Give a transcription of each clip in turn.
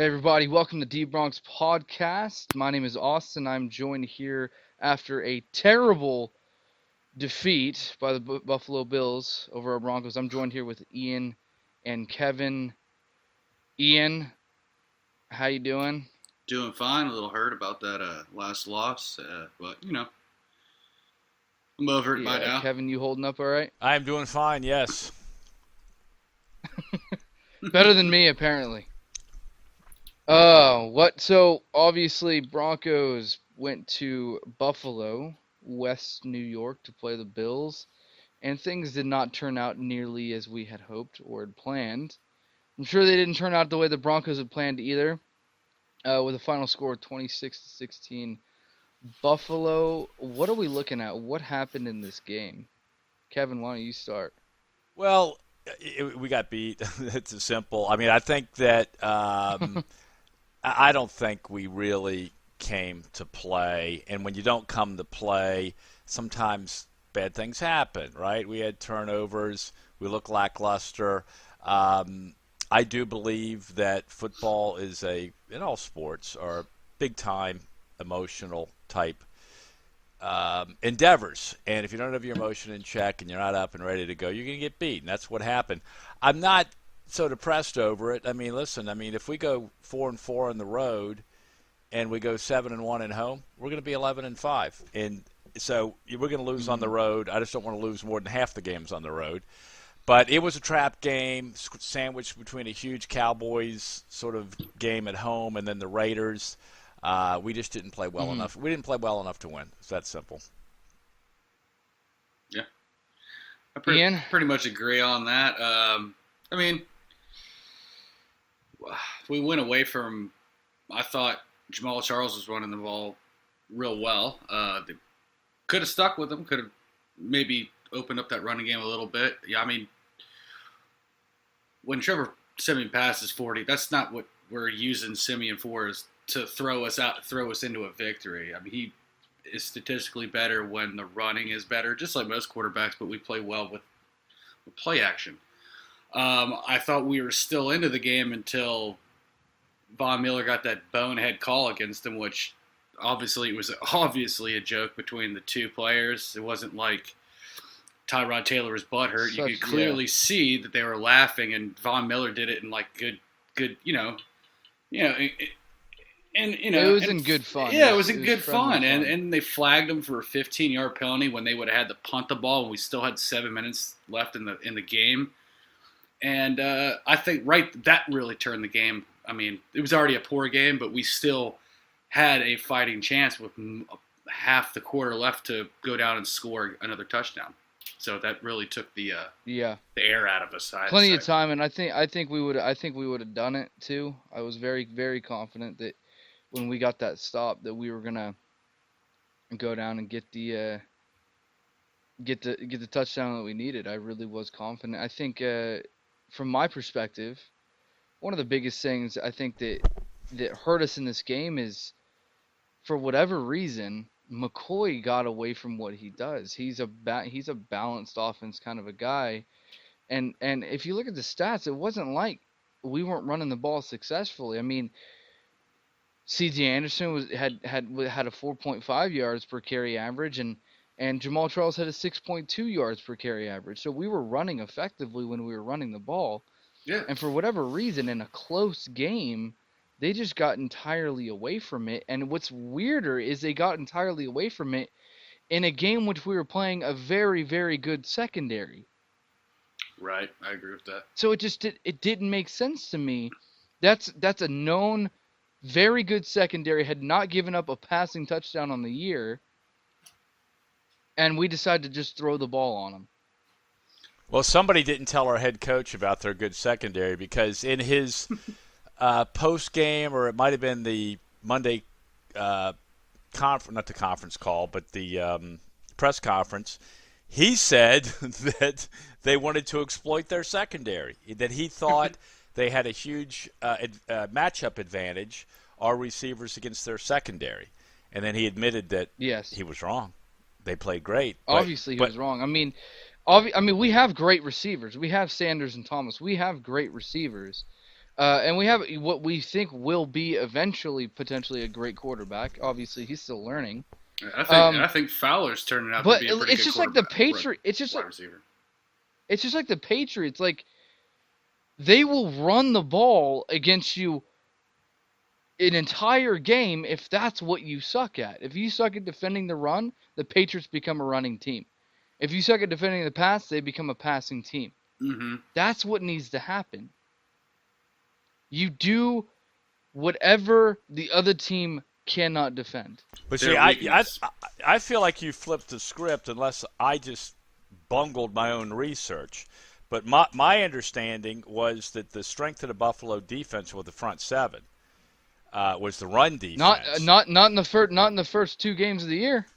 Hey everybody, welcome to D Bronx Podcast. My name is Austin. I'm joined here after a terrible defeat by the Buffalo Bills over our Broncos. I'm joined here with Ian and Kevin. Ian, how you doing? Doing fine. A little hurt about that last loss, but I'm over it by Yeah, now. Kevin, you holding up all right? I am doing fine, yes. Better than me apparently. What? So obviously Broncos went to Buffalo, West New York, to play the Bills. And things did not turn out nearly as we had hoped or had planned. I'm sure they didn't turn out the way the Broncos had planned either, with a final score of 26-16. Buffalo, what are we looking at? What happened in this game? Kevin, why don't you start? Well, we got beat. It's simple. I mean, I think that I don't think we really came to play. And when you don't come to play, sometimes bad things happen, right? We had turnovers. We look lackluster. I do believe that football is in all sports, are big time emotional type endeavors. And if you don't have your emotion in check and you're not up and ready to go, you're going to get beat. And that's what happened. I'm not so depressed over it. I mean, listen, if we go 4-4 on the road and we go 7-1 at home, we're going to be 11-5. And so we're going to lose on the road. I just don't want to lose more than half the games on the road. But it was a trap game, sandwiched between a huge Cowboys sort of game at home and then the Raiders. We just didn't play well enough. We didn't play well enough to win. It's that simple. Yeah, I Ian? pretty much agree on that. We went away from. I thought Jamal Charles was running the ball real well. They could have stuck with him. Could have maybe opened up that running game a little bit. Yeah, when Trevor Siemian passes 40, that's not what we're using Siemian for, is to throw us into a victory. He is statistically better when the running is better, just like most quarterbacks, but we play well with play action. I thought we were still into the game until Von Miller got that bonehead call against him, which it was obviously a joke between the two players. It wasn't like Tyrod Taylor was butthurt. You could clearly see that they were laughing, and Von Miller did it in like good, and it was in good fun. Yeah, it was in good fun. And they flagged him for a 15-yard penalty when they would have had to punt the ball, and we still had 7 minutes left in the game. And I think that really turned the game. It was already a poor game, but we still had a fighting chance with half the quarter left to go down and score another touchdown. So that really took the air out of us. Plenty of time, and I think we would have done it too. I was very, very confident that when we got that stop that we were gonna go down and get the touchdown that we needed. I really was confident. I think from my perspective, one of the biggest things I think that hurt us in this game is, for whatever reason, McCoy got away from what he does. He's a balanced offense kind of a guy, and if you look at the stats, it wasn't like we weren't running the ball successfully. C.J. Anderson had a 4.5 yards per carry average, and Jamal Charles had a 6.2 yards per carry average. So we were running effectively when we were running the ball. Yeah. And for whatever reason, in a close game, they just got entirely away from it. And what's weirder is they got entirely away from it in a game which we were playing a very, very good secondary. Right, I agree with that. So it didn't make sense to me. That's a known very good secondary, had not given up a passing touchdown on the year, and we decided to just throw the ball on them. Well, somebody didn't tell our head coach about their good secondary, because in his post game, or it might have been the Monday not the conference call, but the press conference, he said that they wanted to exploit their secondary, that he thought they had a huge matchup advantage, our receivers against their secondary. And then he admitted that he was wrong. They played great. Obviously, he was wrong. We have great receivers. We have Sanders and Thomas. We have great receivers. And we have what we think will be eventually potentially a great quarterback. Obviously, he's still learning. I think Fowler's turning out to But be a pretty it's good just like the quarterback, Patriots. It's just wide like receiver. it's just like the Patriots. Like they will run the ball against you an entire game if that's what you suck at. If you suck at defending the run, the Patriots become a running team. If you suck at defending the pass, they become a passing team. Mm-hmm. That's what needs to happen. You do whatever the other team cannot defend. But Their see, weakness. I feel like you flipped the script unless I just bungled my own research. But my understanding was that the strength of the Buffalo defense with the front seven was the run defense. Not in the first 2 games of the year.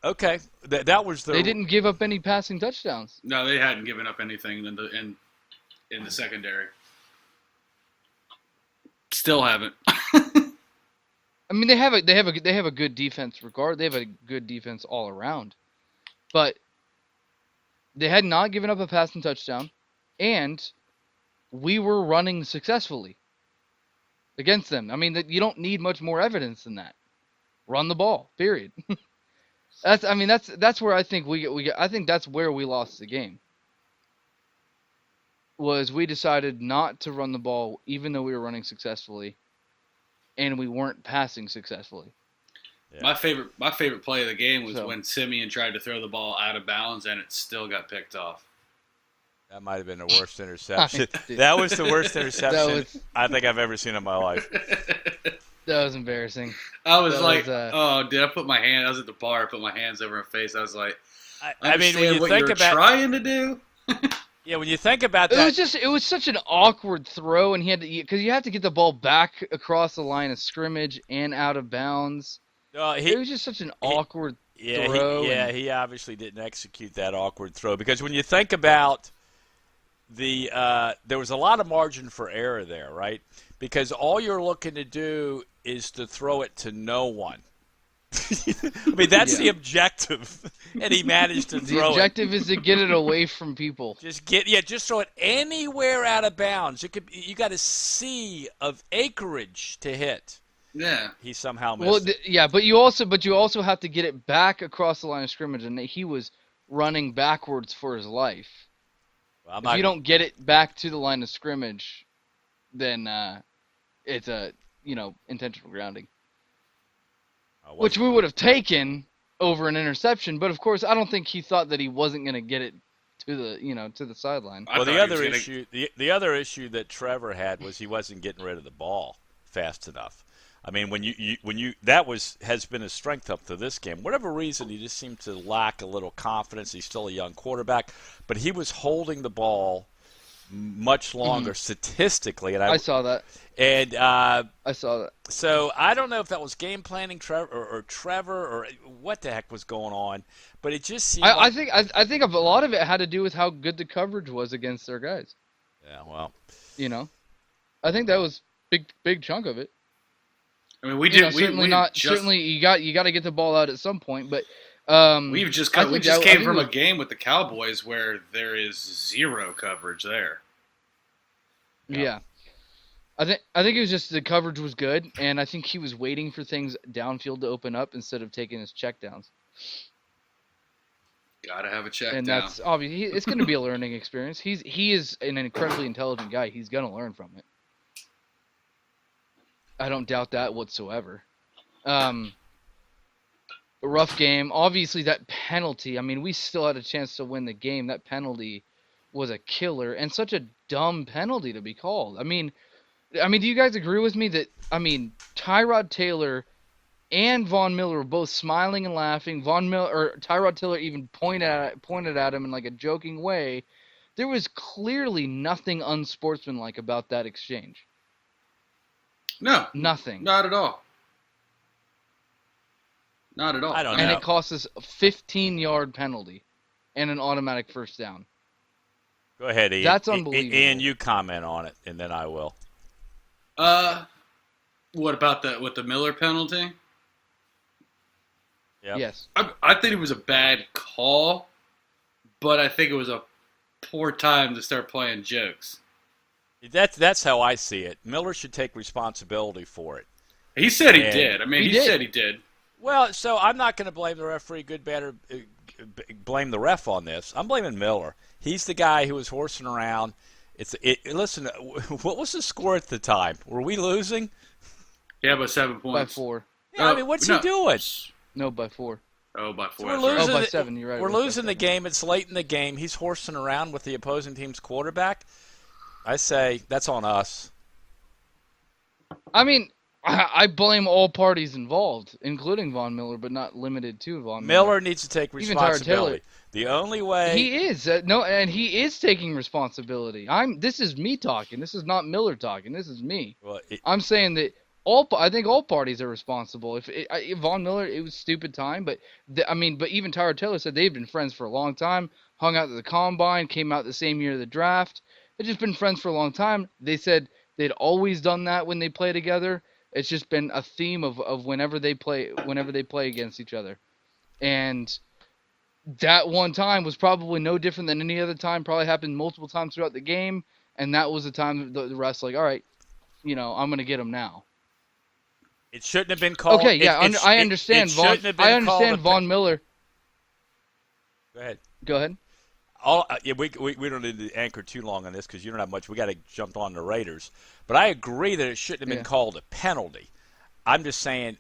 Okay, that was the. They didn't give up any passing touchdowns. No, they hadn't given up anything in the secondary. Still haven't. I mean, they have a good defense regard. They have a good defense all around, but they had not given up a passing touchdown, and we were running successfully against them. I mean, you don't need much more evidence than that. Run the ball. Period. That's where I think I think that's where we lost the game. Was we decided not to run the ball even though we were running successfully, and we weren't passing successfully. Yeah. My favorite play of the game was when Simeon tried to throw the ball out of bounds and it still got picked off. That might have been the worst interception. That was the worst interception I think I've ever seen in my life. That was embarrassing. I was did I put my hand? I was at the bar. I put my hands over my face. I was like, I mean, when you what think you're about trying to do. Yeah, when you think about that, it was such an awkward throw, and he had to because you have to get the ball back across the line of scrimmage and out of bounds. It was just such an awkward throw. He obviously didn't execute that awkward throw because when you think about there was a lot of margin for error there, right? Because all you're looking to do is to throw it to no one. I mean, that's the objective, and he managed to throw it. The objective is to get it away from people. Just throw it anywhere out of bounds. You got a sea of acreage to hit. Yeah, he somehow missed it. But you also have to get it back across the line of scrimmage, and he was running backwards for his life. Well, if you don't get it back to the line of scrimmage, then it's a intentional grounding. Which we would have taken over an interception, but of course I don't think he thought that he wasn't going to get it to the sideline. Well, the other issue that Trevor had was he wasn't getting rid of the ball fast enough. I mean, when you has been his strength up to this game. Whatever reason, he just seemed to lack a little confidence. He's still a young quarterback, but he was holding the ball much longer statistically, and I saw that. And I saw that. So I don't know if that was game planning, Trevor or what the heck was going on, but it just seemed. I think a lot of it had to do with how good the coverage was against their guys. Yeah, well, I think that was big chunk of it. I mean, we did. Certainly, you got to get the ball out at some point, but we just came from a game with the Cowboys where there is zero coverage there. Yeah. I think it was just the coverage was good, and I think he was waiting for things downfield to open up instead of taking his checkdowns. Gotta have a check and down. That's obvious. It's going to be a learning experience. He is an incredibly intelligent guy. He's going to learn from it. I don't doubt that whatsoever. A rough game. Obviously, that penalty. I mean, we still had a chance to win the game. That penalty was a killer and such a dumb penalty to be called. I mean, do you guys agree with me that Tyrod Taylor and Von Miller were both smiling and laughing. Tyrod Taylor even pointed at him in like a joking way. There was clearly nothing unsportsmanlike about that exchange. No. Nothing. Not at all. Not at all. I don't know. And it cost us a 15-yard penalty and an automatic first down. Go ahead, Ian. That's unbelievable. Ian, you comment on it, and then I will. What about the Miller penalty? Yep. Yes. I think it was a bad call, but I think it was a poor time to start playing jokes. That's how I see it. Miller should take responsibility for it. He said he And did. I mean, he said he did. Well, so I'm not going to blame the referee, good, bad, or blame the ref on this. I'm blaming Miller. He's the guy who was horsing around. Listen, what was the score at the time? Were we losing? Yeah, by 7 points. By 4. Yeah, I mean, what's he doing? No, by 4. Oh, by 4. So we're losing. By 7. You're right. We're losing the game. It's late in the game. He's horsing around with the opposing team's quarterback. I say that's on us. I mean, I blame all parties involved, including Von Miller, but not limited to Von Miller. Miller needs to take responsibility. The only way he is and he is taking responsibility. This is me talking. This is not Miller talking. This is me. Well, I'm saying that I think all parties are responsible. If Von Miller, it was stupid time, but but even Tyrod Taylor said they've been friends for a long time. Hung out at the combine, came out the same year of the draft. They've just been friends for a long time. They said they'd always done that when they play together. It's just been a theme of whenever they play against each other. And that one time was probably no different than any other time. Probably happened multiple times throughout the game. And that was the time the refs like, all right, I'm going to get him now. It shouldn't have been called. Okay, yeah, I understand. Von Miller. Go ahead. We don't need to anchor too long on this because you don't have much. We got to jump on the Raiders. But I agree that it shouldn't have been called a penalty. I'm just saying,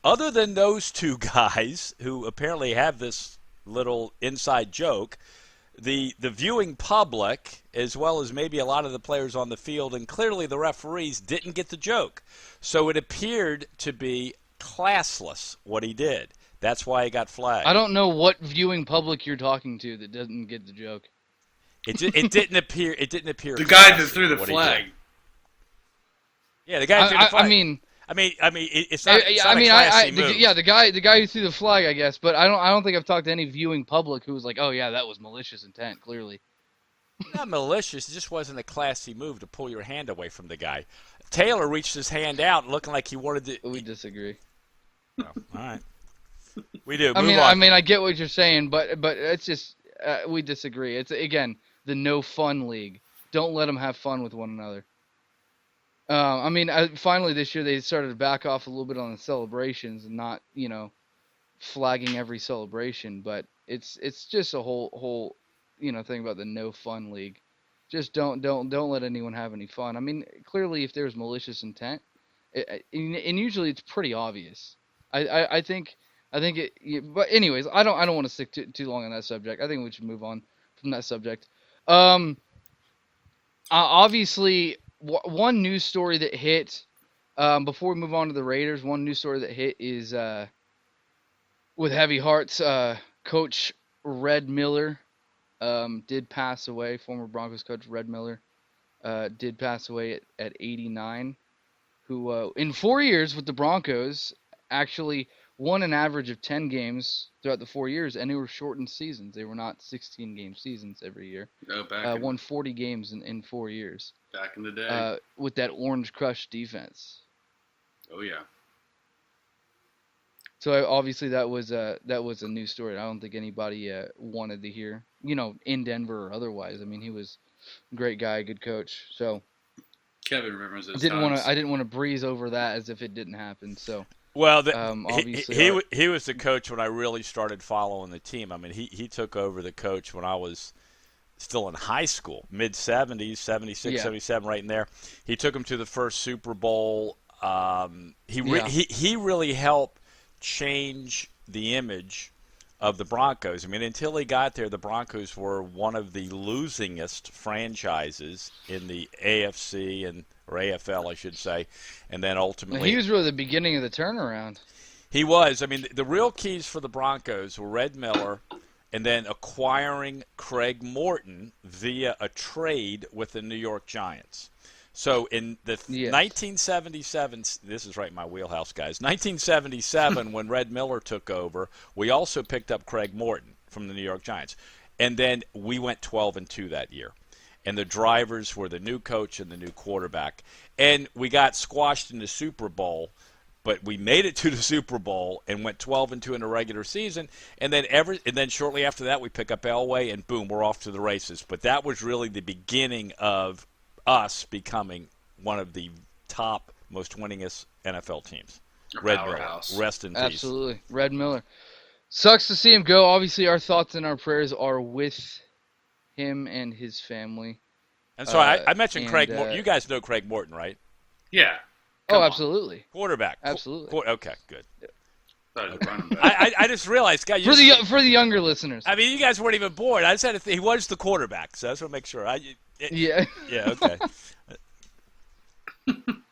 other than those two guys who apparently have this little inside joke, the viewing public, as well as maybe a lot of the players on the field, and clearly the referees didn't get the joke. So it appeared to be classless what he did. That's why he got flagged. I don't know what viewing public you're talking to that doesn't get the joke. It didn't appear. It didn't appear. The guy that threw the flag. Yeah, the guy who threw the flag. It's not. A classy move. The guy who threw the flag, I guess. But I don't think I've talked to any viewing public who was like, oh yeah, that was malicious intent. Clearly. Not malicious. It just wasn't a classy move to pull your hand away from the guy. Taylor reached his hand out, looking like he wanted to. We disagree. Oh, all right. We do. I get what you're saying, but it's just we disagree. It's again the no fun league. Don't let them have fun with one another. Finally this year they started to back off a little bit on the celebrations and not flagging every celebration. But it's just a whole thing about the no fun league. Just don't let anyone have any fun. I mean, clearly if there's malicious intent, and usually it's pretty obvious. I think but anyways, I don't want to stick too long on that subject. I think we should move on from that subject. Obviously, one news story that hit before we move on to the Raiders. One news story that hit is with heavy hearts. Coach Red Miller did pass away. Former Broncos coach Red Miller did pass away at 89. Who in 4 years with the Broncos actually won an average of 10 games throughout the 4 years, and they were shortened seasons. They were not 16-game seasons every year. Won 40 games in 4 years. Back in the day. With that Orange Crush defense. Oh, yeah. So obviously that was a news story. I don't think anybody wanted to hear, in Denver or otherwise. I mean, he was a great guy, good coach. So Kevin remembers those I didn't want to breeze over that as if it didn't happen. So. Well, he was the coach when I really started following the team. I mean, he took over the coach when I was still in high school, mid-70s, 76, 77, right in there. He took him to the first Super Bowl. He really helped change the image of the Broncos. I mean, until he got there, the Broncos were one of the losingest franchises in the AFC or AFL, I should say, and then ultimately... He was really the beginning of the turnaround. He was. I mean, the real keys for the Broncos were Red Miller and then acquiring Craig Morton via a trade with the New York Giants. So in the 1977, this is right in my wheelhouse, guys, 1977 when Red Miller took over, we also picked up Craig Morton from the New York Giants. And then we went 12-2 that year. And the drivers were the new coach and the new quarterback. And we got squashed in the Super Bowl but we made it to the Super Bowl and went 12-2 in the regular season, and then shortly after that we pick up Elway, and boom, we're off to the races. But that was really the beginning of us becoming one of the top, most winningest NFL teams. Red Miller, rest in peace. Absolutely, Red Miller. Sucks to see him go. Obviously, our thoughts and our prayers are with him and his family. And so I mentioned Craig Morton. You guys know Craig Morton, right? Yeah. Oh, absolutely. Quarterback. Absolutely. Okay, good. Yeah. I just realized, guys. For the younger listeners. I mean, you guys weren't even born. I said he was the quarterback, so I just want to make sure. Yeah. Yeah. Okay.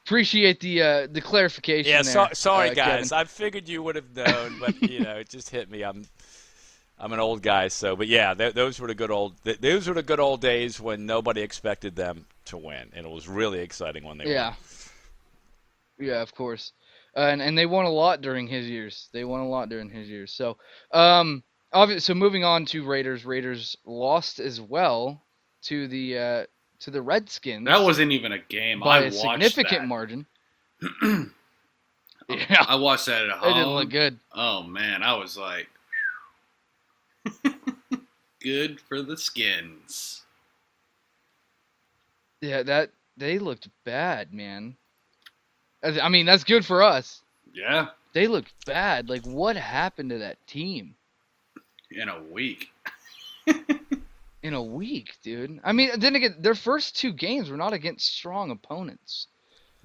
Appreciate the clarification. Yeah. There, sorry, guys. Kevin. I figured you would have known, but it just hit me. I'm an old guy, so. But yeah, those were the good old days when nobody expected them to win, and it was really exciting when they won. Yeah, of course. And they won a lot during his years. So, obviously, so moving on to Raiders. Raiders lost as well to the Redskins. That wasn't even a game. By I a watched significant that. margin. Yeah, I watched that at home. It didn't look good. Oh man, I was like, good for the Skins. Yeah, they looked bad, man. I mean, that's good for us. Yeah. They looked bad. Like, what happened to that team? In a week. In a week, dude. I mean, then again, their first two games were not against strong opponents.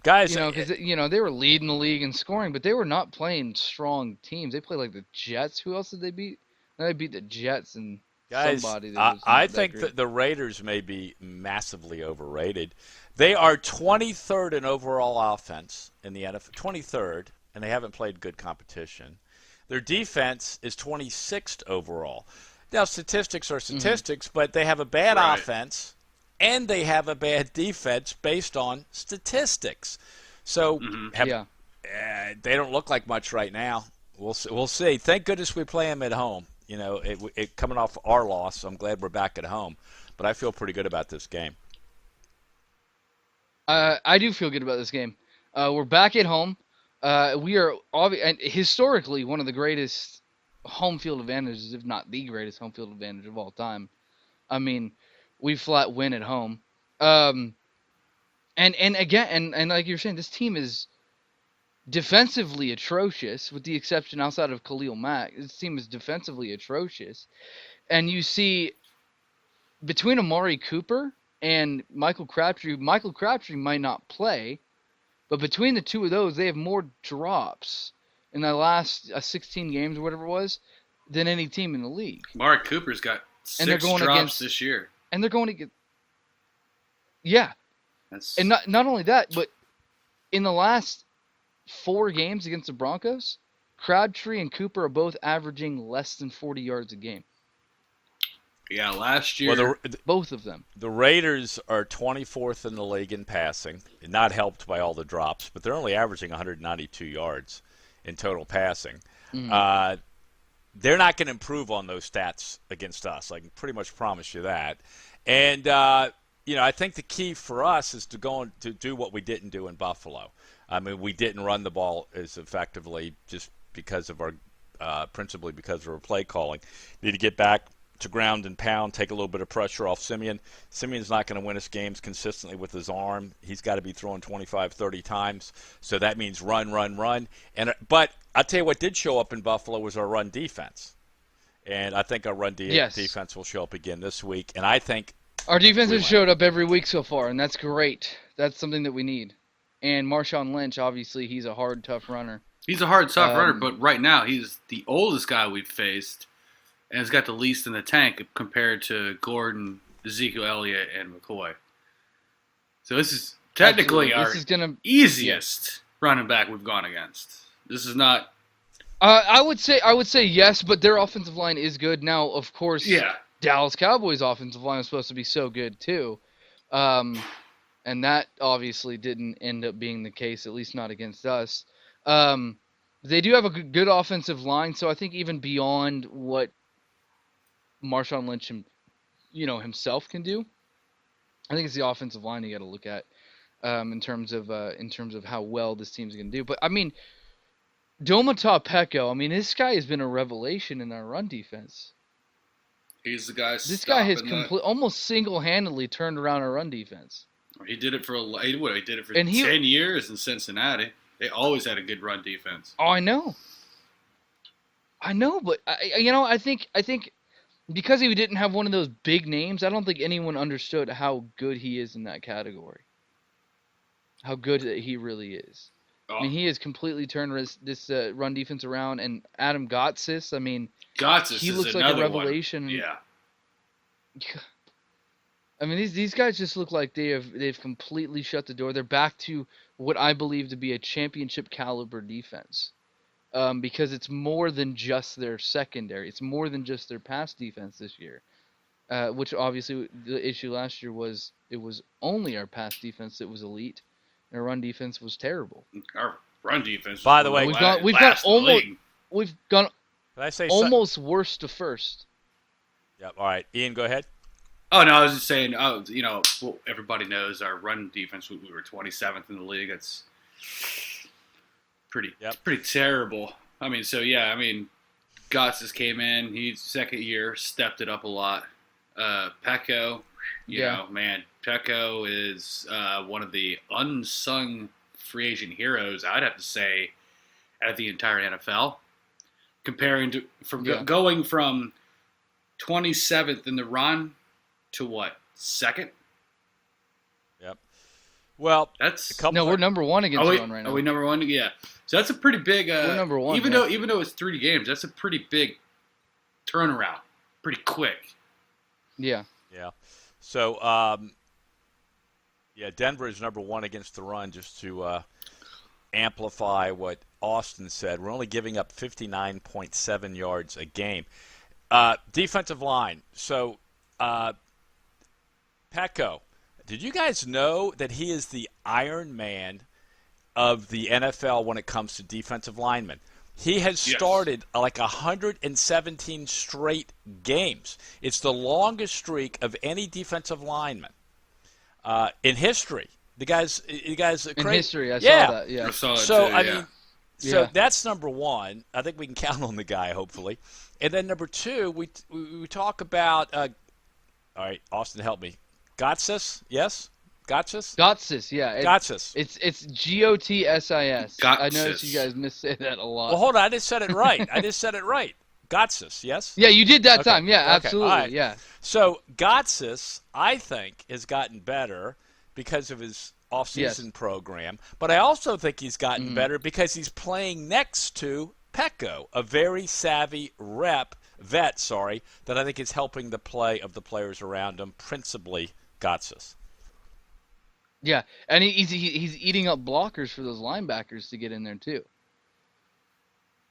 Guys, because they were leading the league in scoring, but they were not playing strong teams. They played like the Jets. Who else did they beat? They beat the Jets and somebody. I think that the Raiders may be massively overrated. They are 23rd in overall offense in the NFL, 23rd, and they haven't played good competition. Their defense is 26th overall. Now, statistics are statistics, but they have a bad offense and they have a bad defense based on statistics. So they don't look like much right now. We'll see. Thank goodness we play them at home. Coming off our loss, I'm glad we're back at home. But I feel pretty good about this game. I do feel good about this game. We're back at home. We are historically one of the greatest home field advantages, if not the greatest home field advantage of all time. I mean, we flat win at home. And again, like you're saying, this team is defensively atrocious, with the exception outside of Khalil Mack. This team is defensively atrocious. And you see, between Amari Cooper and Michael Crabtree might not play, but between the two of those, they have more drops in the last 16 games or whatever it was than any team in the league. Mark Cooper's got 6 drops this year. And they're going to get... Yeah. And not only that, but in the last 4 games against the Broncos, Crabtree and Cooper are both averaging less than 40 yards a game. Yeah, last year... Well, both of them. The Raiders are 24th in the league in passing, not helped by all the drops, but they're only averaging 192 yards in total passing. Mm-hmm. They're not going to improve on those stats against us. I can pretty much promise you that. And, I think the key for us is to do what we didn't do in Buffalo. I mean, we didn't run the ball as effectively just because of principally because of our play calling. Need to get back to ground and pound, take a little bit of pressure off Simeon. Simeon's not going to win us games consistently with his arm. He's got to be throwing 25, 30 times. So that means run. But I'll tell you what did show up in Buffalo was our run defense. And I think our run defense will show up again this week. And I think our defense has showed up every week so far, and that's great. That's something that we need. And Marshawn Lynch, obviously, he's a hard, tough runner. He's a hard, tough runner, but right now he's the oldest guy we've faced. And has got the least in the tank compared to Gordon, Ezekiel Elliott, and McCoy. So this is technically our easiest running back we've gone against. This is not. I would say yes, but their offensive line is good now. Of course, Dallas Cowboys' offensive line was supposed to be so good too, and that obviously didn't end up being the case. At least not against us. They do have a good offensive line, so I think even beyond what Marshawn Lynch, himself can do, I think it's the offensive line you got to look at in terms of how well this team's going to do. But I mean, Domata Peko, I mean, this guy has been a revelation in our run defense. He's the guy This guy has stopping that. almost single-handedly turned around our run defense. He did it for he did it for And he, 10 years in Cincinnati. They always had a good run defense. oh, I know, but I think because he didn't have one of those big names, I don't think anyone understood how good he is in that category. How good that he really is. I mean, he has completely turned this run defense around. And Adam Gotsis, I mean, he looks like a revelation. One. Yeah. I mean, these guys just look like they've completely shut the door. They're back to what I believe to be a championship caliber defense. Because it's more than just their secondary. It's more than just their pass defense this year. Which obviously the issue last year was it was only our pass defense that was elite. Our run defense was terrible. Our run defense. By the way, we've gone almost worst to first. Yep. All right, Ian, go ahead. Oh no, I was just saying. Oh, everybody knows our run defense. We were 27th in the league. That's pretty terrible. I mean, so yeah. I mean, Gotsis came in. He's second year, stepped it up a lot. Peko, you know, man, Peko is one of the unsung free agent heroes, I'd have to say, out of the entire NFL. Comparing to going from 27th in the run to what, second? Yep. Well, that's we're number one against the run right now. Are we number one? Yeah. So that's a pretty big. We're number one. Even though it's 3 games, that's a pretty big turnaround. Pretty quick. Yeah. Yeah. So, Denver is number 1 against the run, just to amplify what Austin said. We're only giving up 59.7 yards a game. Defensive line. So, Peko, did you guys know that he is the Iron Man of the NFL when it comes to defensive linemen? He has started like 117 straight games. It's the longest streak of any defensive lineman in history. The guy's crazy. In history, I saw that. Yeah. I saw it so too, I mean, so that's number 1. I think we can count on the guy, hopefully. And then number 2, we talk about. All right, Austin, help me. Gotsis, yes. Gotsis, yeah. Gotsis. It's Gotsis. Gotsis. I noticed you guys missay that a lot. Well, hold on. I just said it right. Gotsis, yes? Yeah, you did that time. Yeah, Okay. absolutely. Right. Yeah. So Gotsis, I think, has gotten better because of his off-season program. But I also think he's gotten better because he's playing next to Peko, a very savvy vet, that I think is helping the play of the players around him, principally Gotsis. Yeah, and he's eating up blockers for those linebackers to get in there too.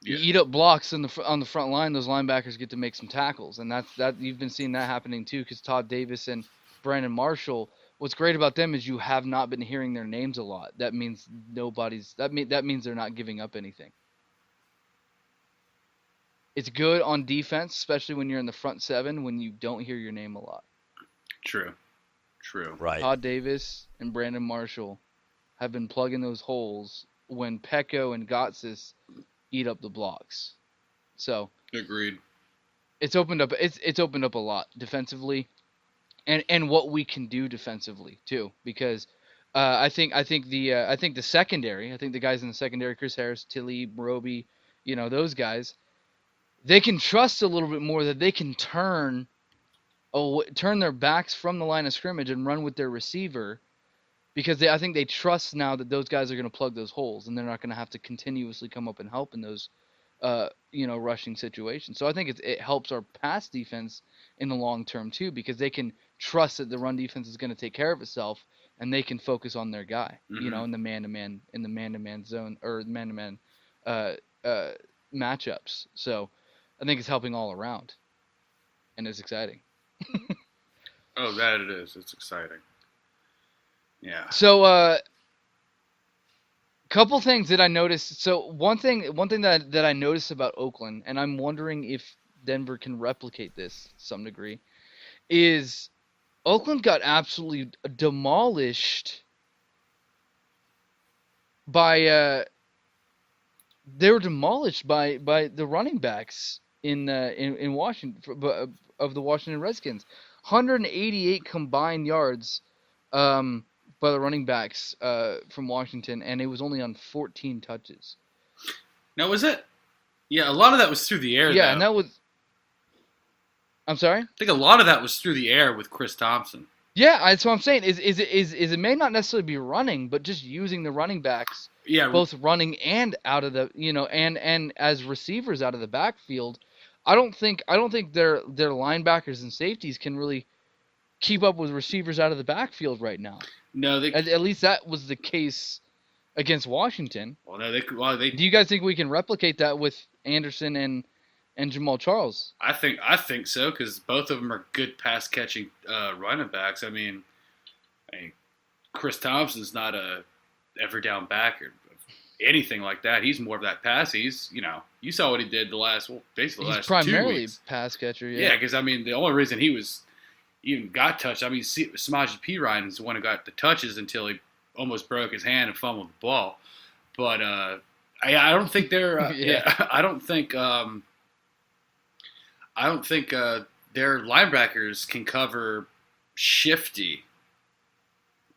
You eat up blocks on the front line; those linebackers get to make some tackles, and that you've been seeing that happening too. Because Todd Davis and Brandon Marshall, what's great about them is you have not been hearing their names a lot. That means that means they're not giving up anything. It's good on defense, especially when you're in the front 7, when you don't hear your name a lot. True. Right. Todd Davis and Brandon Marshall have been plugging those holes when Peko and Gotsis eat up the blocks. So agreed. It's opened up a lot defensively, and what we can do defensively too. Because I think the secondary, I think the guys in the secondary, Chris Harris, Tilly, Roby, those guys, they can trust a little bit more that they can turn their backs from the line of scrimmage and run with their receiver, because I think they trust now that those guys are going to plug those holes and they're not going to have to continuously come up and help in those rushing situations. So I think it helps our pass defense in the long term too, because they can trust that the run defense is going to take care of itself and they can focus on their guy, in the man-to-man zone or man-to-man matchups. So I think it's helping all around, and it's exciting. Oh, that it is. It's exciting. Yeah. So, couple things that I noticed. So one thing that I noticed about Oakland, and I'm wondering if Denver can replicate this to some degree, is Oakland got absolutely demolished by they were demolished by the running backs in Washington of the Washington Redskins. 188 combined yards by the running backs from Washington, and it was only on 14 touches. Now, was it? Yeah, a lot of that was through the air, Yeah, though. and that was. I'm sorry. I think a lot of that was through the air with Chris Thompson. Yeah, that's what I'm saying. Is it may not necessarily be running, but just using the running backs, Yeah, both running and out of the and as receivers out of the backfield. I don't think their linebackers and safeties can really keep up with receivers out of the backfield right now. no, they. At least that was the case against Washington. Well, no, they. Do you guys think we can replicate that with Anderson and Jamal Charles? I think so because both of them are good pass catching running backs. I mean, Chris Thompson's not a every down back or anything like that. He's more of that pass. He's you saw what he did basically the He's last primarily 2 weeks. pass catcher. Yeah, because I mean the only reason he even got touched. I mean, Samaje Perine is the one who got the touches until he almost broke his hand and fumbled the ball. But I don't think they're. Yeah. I don't think. I don't think their linebackers can cover shifty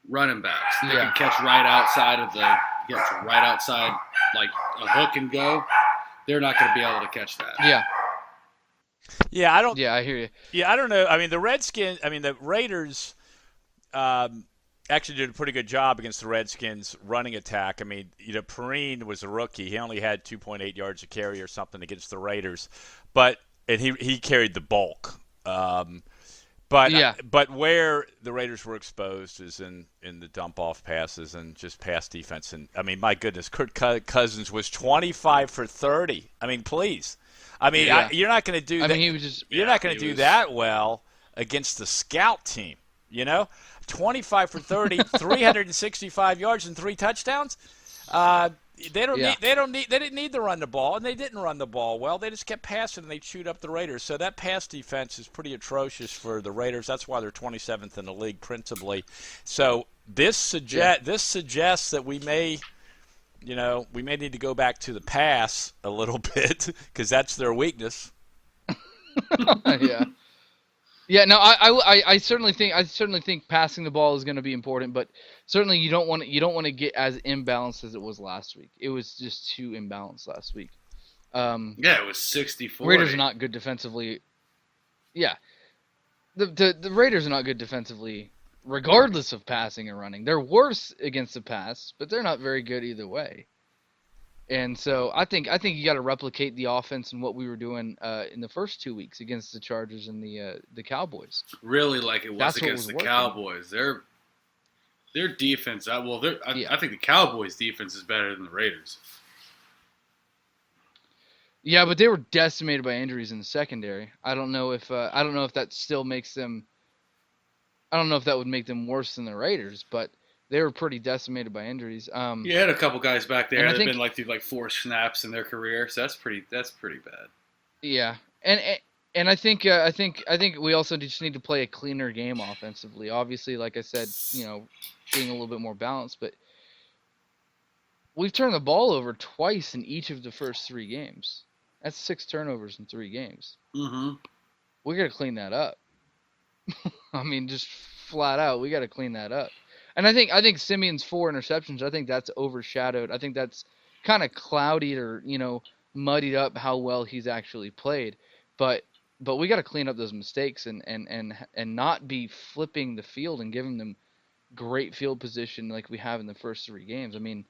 running backs. They Yeah. can catch right outside like a hook and go. They're not going to be able to catch that. Yeah. Yeah, I don't. Yeah, I hear you. Yeah, I don't know. I mean, the Raiders actually did a pretty good job against the Redskins' running attack. I mean, Perine was a rookie. He only had 2.8 yards a carry or something against the Raiders, and he carried the bulk. But where the Raiders were exposed is in the dump off passes and just pass defense. And I mean, my goodness, Kirk Cousins was 25 for 30. I mean, please. I mean, Yeah. you're not going to do that. I mean, he was just. You're not going to do that well against the scout team, 25 for 30, 365 yards and 3 touchdowns. They didn't need to run the ball, and they didn't run the ball well. They just kept passing, and they chewed up the Raiders. So that pass defense is pretty atrocious for the Raiders. That's why they're 27th in the league principally. So this suggests that we may need to go back to the pass a little bit because that's their weakness. Yeah. Yeah, no, I certainly think passing the ball is going to be important, but certainly you don't want to get as imbalanced as it was last week. It was just too imbalanced last week. Yeah, it was 60-40. Raiders are not good defensively. Yeah, the Raiders are not good defensively, regardless of passing and running. They're worse against the pass, but they're not very good either way. And so I think you got to replicate the offense and what we were doing in the first 2 weeks against the Chargers and the Cowboys. Really like it was That's what against was the working. Cowboys. Their defense. I Yeah. think the Cowboys' defense is better than the Raiders. Yeah, but they were decimated by injuries in the secondary. I don't know if that still makes them. I don't know if that would make them worse than the Raiders, but they were pretty decimated by injuries. You had a couple guys back there And I that have think- been through 4 snaps in their career, so that's pretty bad. Yeah, and I think we also just need to play a cleaner game offensively. Obviously, like I said, being a little bit more balanced, but we've turned the ball over twice in each of the first 3 games. That's 6 turnovers in 3 games. Mm-hmm. We got to clean that up. I mean, just flat out, we got to clean that up. And I think Simeon's 4 interceptions, I think that's overshadowed. I think that's kind of clouded or, muddied up how well he's actually played. But we got to clean up those mistakes and not be flipping the field and giving them great field position like we have in the first 3 games. I mean,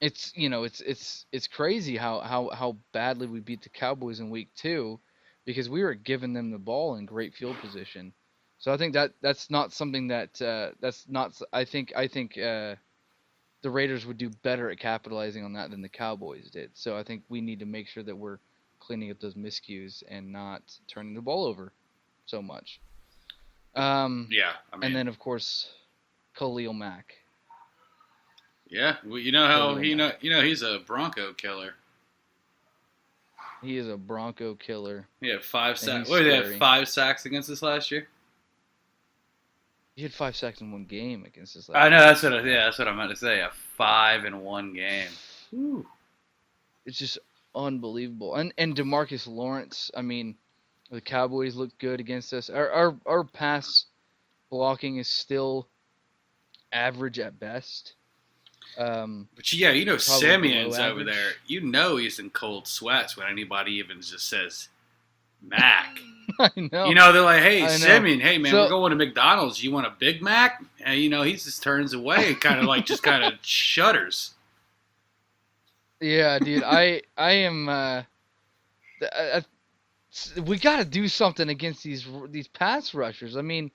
it's crazy how badly we beat the Cowboys in week 2 because we were giving them the ball in great field position. So I think that's not something I think the Raiders would do better at capitalizing on that than the Cowboys did. So I think we need to make sure that we're cleaning up those miscues and not turning the ball over so much. Yeah, I mean, And then of course Khalil Mack. yeah, well, you know how he's a Bronco killer. He is a Bronco killer. He had 5 sacks. he's What did he scary. have 5 sacks against us last year? He had 5 sacks in 1 game against us. I know that's what I meant to say. A 5 in 1 game. Ooh. It's just unbelievable. And DeMarcus Lawrence, I mean, the Cowboys look good against us. Our pass blocking is still average at best. But yeah, Probably below Simeon's over there. average. He's in cold sweats when anybody even just says Mac. I know. They're like, hey, I know. Simeon, hey, man, So- we're going to McDonald's. You want a Big Mac? And, he just turns away, kind of like just kind of shudders. Yeah, dude. I am. We got to do something against these pass rushers. I mean,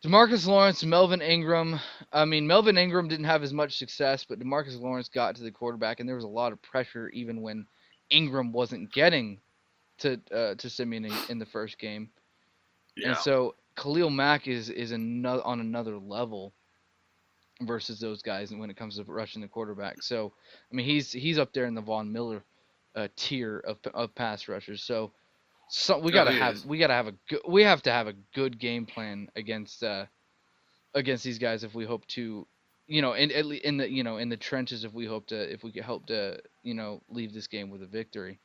DeMarcus Lawrence, Melvin Ingram. I mean, Melvin Ingram didn't have as much success, but DeMarcus Lawrence got to the quarterback, and there was a lot of pressure even when Ingram wasn't getting to Simeon in the first game. Yeah. And so Khalil Mack is on another level versus those guys, and when it comes to rushing the quarterback. So I mean, he's up there in the Von Miller tier of pass rushers. So we he have to have a good game plan against these guys if we hope to, in the trenches if we hope to leave this game with a victory.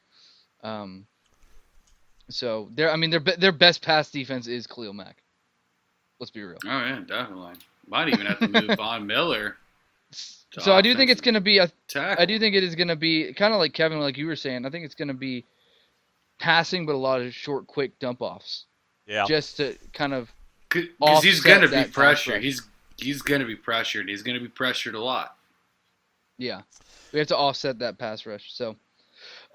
So their best pass defense is Khalil Mack. Let's be real. Oh yeah, definitely. Might even have to move Von Miller. So I do think it's going to be tackle. I do think it is going to be kind of like Kevin, like you were saying. I think it's going to be passing, but a lot of short, quick dump offs. Yeah. Just to kind of because he's going to be that pass pressured. rush. He's going to be pressured. He's going to be pressured a lot. Yeah, we have to offset that pass rush. So,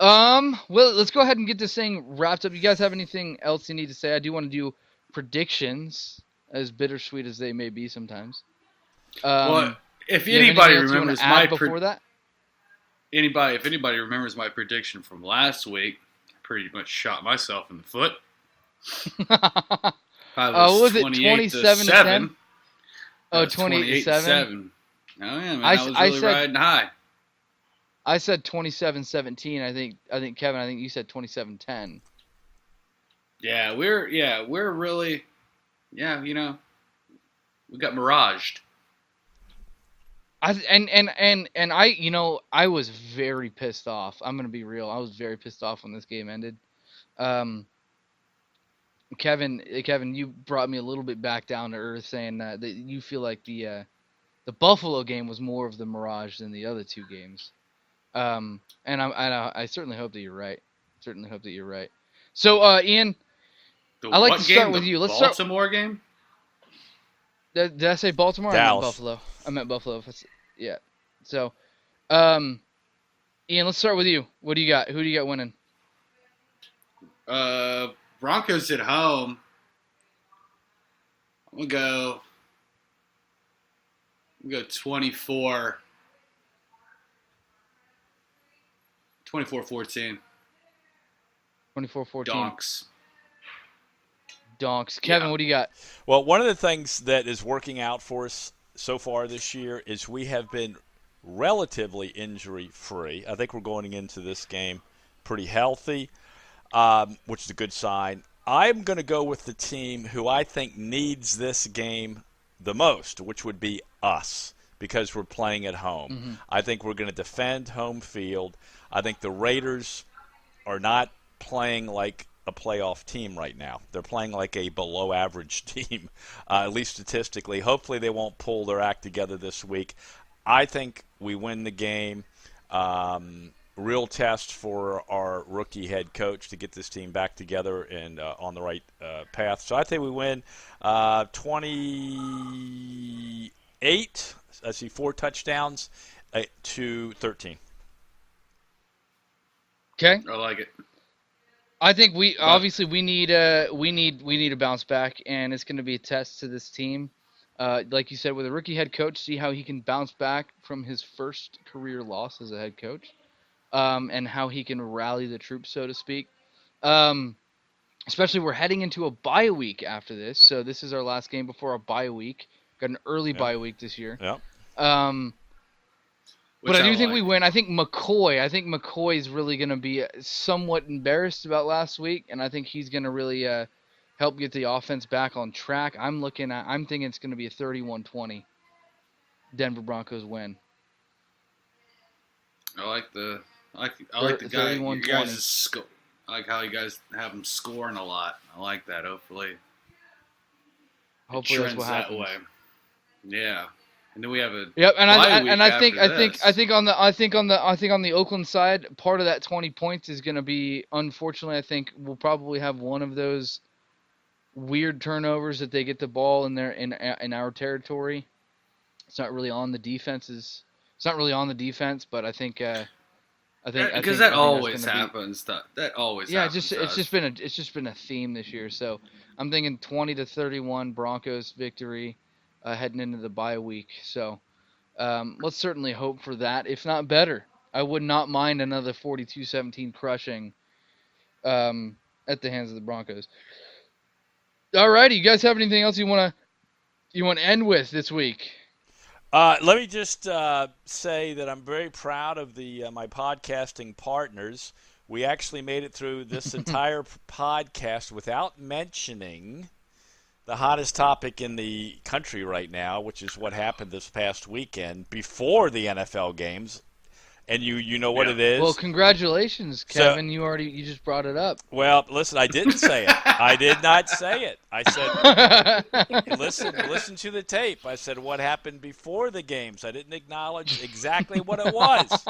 well, let's go ahead and get this thing wrapped up. You guys have anything else you need to say? I do want to do predictions, as bittersweet as they may be sometimes. Well, if you have anybody anything else you wanna remembers add before that, if anybody remembers my prediction from last week, I pretty much shot myself in the foot. What was it, 27 to 10? Oh, 28 28 to 7. Oh yeah, man, I was really riding high. I said 27-17. I think Kevin, you said 27-10. Yeah, we're really, we got miraged. I was very pissed off. I'm gonna be real. I was very pissed off when this game ended. Kevin, you brought me a little bit back down to earth, saying that you feel like the Buffalo game was more of the mirage than the other two games. And I certainly hope that you're right. So, Ian, I'd like to start with you. Let's start. Baltimore game. Did I say Baltimore? Dallas. I meant Buffalo. Yeah. So, Ian, let's start with you. What do you got? Who do you got winning? Broncos at home. We'll go 24. 24-14. 24-14. Donks. Kevin, what do you got? Well, one of the things that is working out for us so far this year is we have been relatively injury-free. I think we're going into this game pretty healthy, which is a good sign. I'm going to go with the team who I think needs this game the most, which would be us, because we're playing at home. Mm-hmm. I think we're going to defend home field. I think the Raiders are not playing like a playoff team right now. They're playing like a below-average team, at least statistically. Hopefully they won't pull their act together this week. I think we win the game. Real test for our rookie head coach to get this team back together and on the right path. So I think we win 28. I see 4 touchdowns to 13. Okay. I like it. I think we need a bounce back, and it's going to be a test to this team. Like you said, with a rookie head coach, see how he can bounce back from his first career loss as a head coach, and how he can rally the troops, so to speak. Especially we're heading into a bye week after this, so this is our last game before a bye week. Got an early bye week this year. Yeah. But I do think we win. I think McCoy is really going to be somewhat embarrassed about last week, and I think he's going to really help get the offense back on track. I'm thinking it's going to be a 31-20 Denver Broncos win. I like the guy. You 31-20. guys I like how you guys have them scoring a lot. I like that. Hopefully, it Hopefully that's trends what that happens. way. Yeah, and then we have a Yep, and bye week I think after this. on the Oakland side, part of that 20 points is going to be, unfortunately, I think we'll probably have one of those weird turnovers that they get the ball in our territory. It's not really on the defenses. It's not really on the defense, but I think Because that that's always going to be. happens. That always Yeah, happens. To us. it's just been a theme this year. So I'm thinking 20-31 Broncos victory heading into the bye week. So let's certainly hope for that, if not better. I would not mind another 42-17 crushing at the hands of the Broncos. Alrighty, you guys have anything else you want to end with this week? Let me just say that I'm very proud of my podcasting partners. We actually made it through this entire podcast without mentioning the hottest topic in the country right now, which is what happened this past weekend before the NFL games. And you know what it is? Well, congratulations, Kevin. You just brought it up. Well, listen, I didn't say it. I did not say it. I said, listen to the tape. I said what happened before the games. I didn't acknowledge exactly what it was.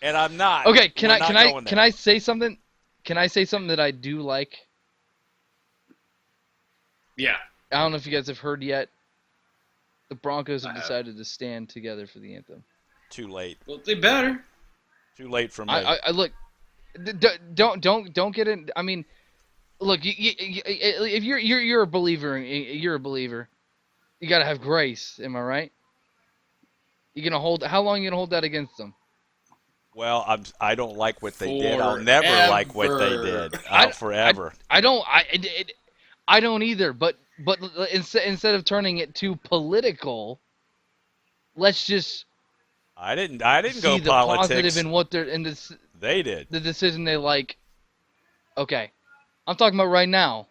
And I'm not. Okay, can I say something? Can I say something that I do like? Yeah. I don't know if you guys have heard yet. The Broncos have decided to stand together for the anthem. Too late. Well, they better. Too late for me. I look. Don't get in. I mean, look. If you're a believer, you're a believer. You gotta have grace. Am I right? You gonna hold? How long are you gonna hold that against them? Well, I don't like what they did. I'll never like what they did. Forever. I don't either. But instead of turning it too political, let's just. I didn't see go the politics. Positive in what they're in this. They did the decision they like. Okay, I'm talking about right now.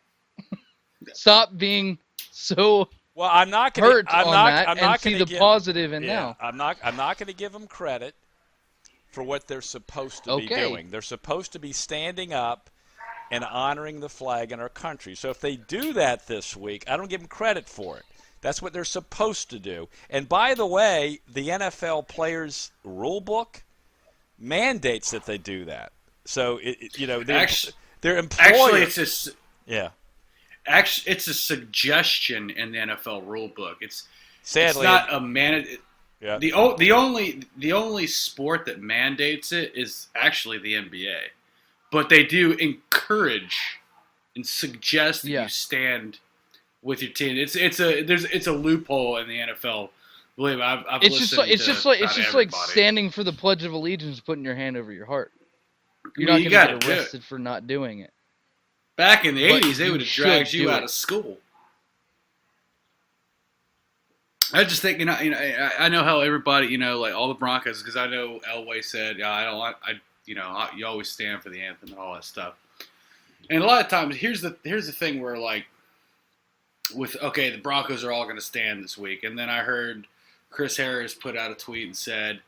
Stop being so. Well, I'm not going hurt on that and see the positive in now. I'm not going to give them credit for what they're supposed to be doing. They're supposed to be standing up and honoring the flag in our country. So if they do that this week, I don't give them credit for it. That's what they're supposed to do. And by the way, the NFL players' rule book mandates that they do that. So they're employers. Actually, it's a suggestion in the NFL rule book. Sadly, it's not a mandate. Yeah. The only sport that mandates it is actually the NBA, but they do encourage and suggest that you stand with your team. It's a loophole in the NFL. Believe me, I've listened it's just like standing for the Pledge of Allegiance, putting your hand over your heart. You're not going to get arrested for not doing it. Back in the 80s, they would have dragged you out of school. I just think I know how everybody like all the Broncos, because I know Elway said you always stand for the anthem and all that stuff. And a lot of times here's the thing where the Broncos are all going to stand this week, and then I heard Chris Harris put out a tweet and said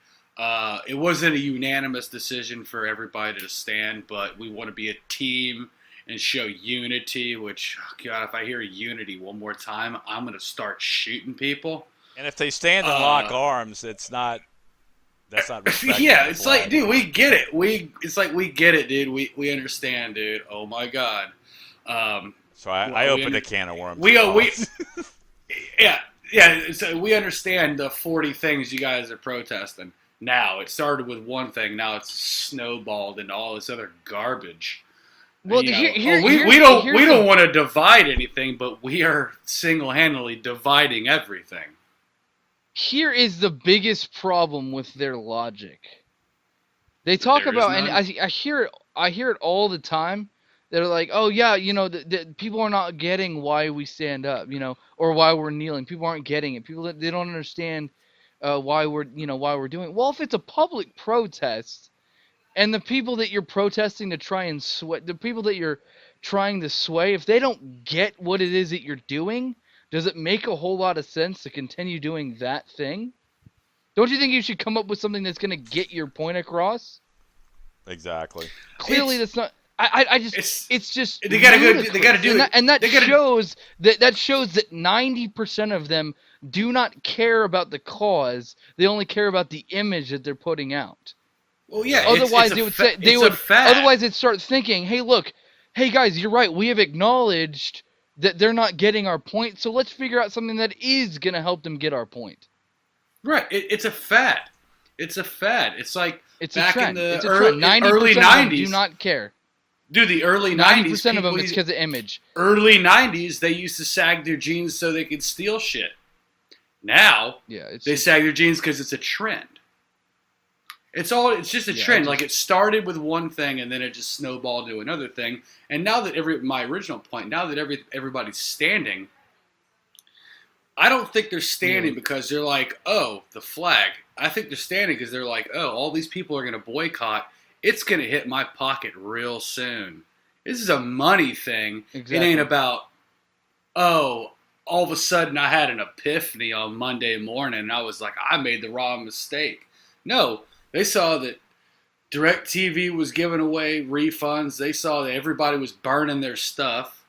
it wasn't a unanimous decision for everybody to stand, but we want to be a team and show unity. Which, God, if I hear unity one more time, I'm going to start shooting people. And if they stand and lock arms, that's not respect. Yeah, it's like, dude, we get it. We get it, dude. We understand, dude. Oh my God. So I opened a can of worms. Yeah. So we understand the 40 things you guys are protesting. Now it started with one thing. Now it's snowballed into all this other garbage. Well, we don't want to divide anything, but we are single-handedly dividing everything. Here is the biggest problem with their logic. They talk about, and I hear it all the time. They're like, oh yeah, the people are not getting why we stand up, or why we're kneeling. People aren't getting it. They don't understand why we're doing it. Well, if it's a public protest, and the people that you're protesting to try and sway, the people that you're trying to sway, if they don't get what it is that you're doing, does it make a whole lot of sense to continue doing that thing? Don't you think you should come up with something that's going to get your point across? Exactly. Clearly, that's not. It's just they gotta ludicrous. They gotta do it, and that shows shows that 90% of them do not care about the cause. They only care about the image that they're putting out. Well, yeah. Otherwise, Otherwise, they'd start thinking, hey guys, you're right. We have acknowledged that they're not getting our point, so let's figure out something that is gonna help them get our point. Right. It's a fad. It's a fad. It's like it's back a trend. in the it's a trend. early 90% do not care. Dude, the early 90% 90s, of them, it's because of image. Early 90s, they used to sag their jeans so they could steal shit. Now, they sag their jeans because it's a trend. It's just a trend. Like, it started with one thing, and then it just snowballed to another thing. And now that my original point, now that everybody's standing, I don't think they're standing because they're like, oh, the flag. I think they're standing because they're like, oh, all these people are going to boycott. It's going to hit my pocket real soon. This is a money thing. Exactly. It ain't about, oh, all of a sudden I had an epiphany on Monday morning and I was like, I made the wrong mistake. No, they saw that DirecTV was giving away refunds. They saw that everybody was burning their stuff,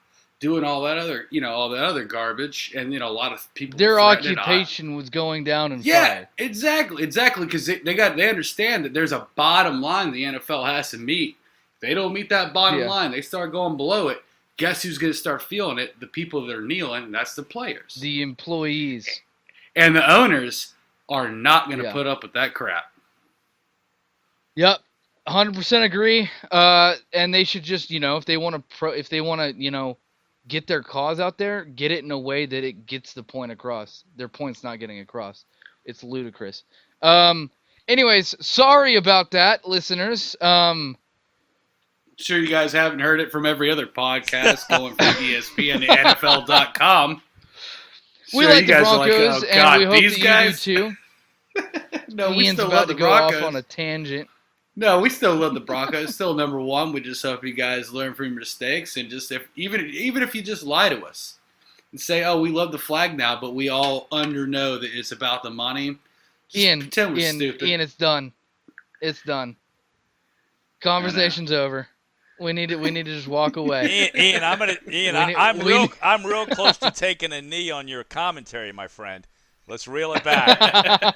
doing all that other, all the other garbage, and a lot of people. Their occupation was going down in fire. Exactly, because they understand that there's a bottom line the NFL has to meet. If they don't meet that bottom line, they start going below it. Guess who's going to start feeling it? The people that are kneeling. That's the players, the employees, and the owners are not going to put up with that crap. Yep. 100% agree. And they should just, if they want to, get their cause out there, get it in a way that it gets the point across. Their point's not getting across. It's ludicrous. Anyways, sorry about that, listeners. Sure you guys haven't heard it from every other podcast going from ESPN to NFL.com. We like the Broncos, and we hope that you do too. No, Ian's we still about love to the go Broncos. off on a tangent. No, we still love the Broncos. Still number one. We just hope you guys learn from your mistakes and just even if you just lie to us and say, "Oh, we love the flag now," but we all know that it's about the money. Ian, stupid. Ian, it's done. It's done. Conversation's over. We need to just walk away. Ian, I'm real close to taking a knee on your commentary, my friend. Let's reel it back.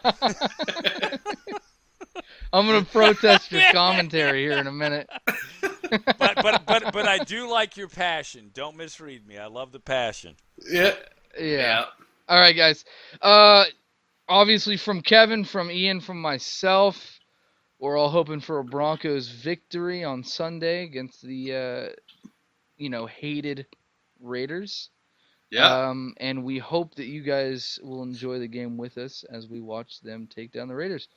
I'm gonna protest your commentary here in a minute. but I do like your passion. Don't misread me. I love the passion. Yeah. All right, guys. Obviously from Kevin, from Ian, from myself, we're all hoping for a Broncos victory on Sunday against the hated Raiders. Yeah. And we hope that you guys will enjoy the game with us as we watch them take down the Raiders.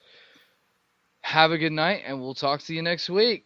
Have a good night, and we'll talk to you next week.